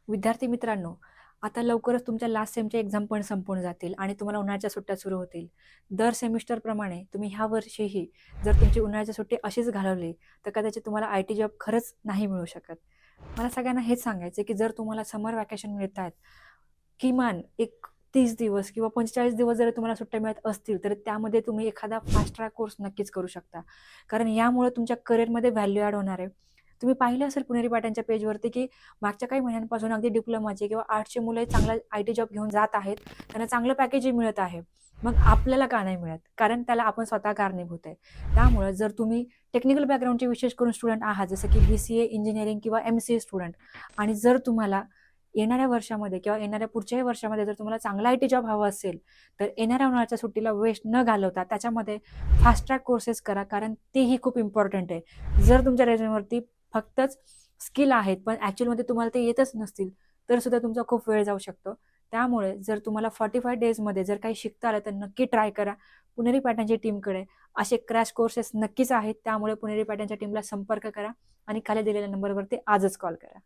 विद्यार्थी मित्रांनो, आता लवकरच तुमच्या लास्ट सेमच्या एक्झाम पण संपून जातील आणि तुम्हाला उन्हाळ्याच्या सुट्ट्या सुरू होतील. दर सेमिस्टरप्रमाणे तुम्ही ह्या वर्षीही जर तुमची उन्हाळ्याची सुट्टी अशीच घालवली, तर कदाचित तुम्हाला आय-टी जॉब खरंच नाही मिळू शकत. मला सगळ्यांना हेच सांगायचं की जर तुम्हाला समर व्हॅकेशन मिळतायत, किमान एक 30 दिवस किंवा 45 दिवस जर तुम्हाला सुट्ट्या मिळत असतील, तर त्यामध्ये तुम्ही एखादा फास्ट ट्रॅक कोर्स नक्कीच करू शकता. कारण यामुळे तुमच्या करिअरमध्ये व्हॅल्यू ॲड होणार आहे. तुम्ही पाहिलं असेल पुणेरी पाट्यांच्या पेजवरती, की मागच्या काही महिन्यांपासून अगदी डिप्लोमाचे किंवा आर्ट्सचे मुलं चांगला आय-टी जॉब घेऊन जात आहेत. त्यांना चांगलं पॅकेजही मिळत आहे. मग आपल्याला का नाही मिळत? कारण त्याला आपण स्वतः कारणीभूत आहे. त्यामुळं जर तुम्ही टेक्निकल बॅकग्राऊंडचे विशेष करून स्टुडंट आहात, जसं की BCA इंजिनिअरिंग किंवा MCA स्टुडंट आणि जर तुम्हाला येणाऱ्या वर्षामध्ये किंवा येणाऱ्या पुढच्याही वर्षामध्ये जर तुम्हाला चांगला आय-टी जॉब हवा असेल, तर येणाऱ्या उन्हाळ्याच्या सुट्टीला वेस्ट न घालवता त्याच्यामध्ये फास्ट ट्रॅक कोर्सेस करा, कारण तेही खूप इम्पॉर्टंट आहे. जर तुमच्या रेझ्युमेवरती फक्तच स्किल आहेत, पण ॲक्चुअलमध्ये तुम्हाला ते येतच नसतील, तर सुद्धा तुमचा खूप वेळ जाऊ शकतो. त्यामुळे जर तुम्हाला 45 डेजमध्ये जर काही शिकता आलं, तर नक्की ट्राय करा. पुणेरी पॅटर्नच्या टीमकडे असे क्रॅश कोर्सेस नक्कीच आहेत. त्यामुळे पुणेरी पॅटर्नच्या टीमला संपर्क करा आणि खाली दिलेल्या नंबरवरती आजच कॉल करा.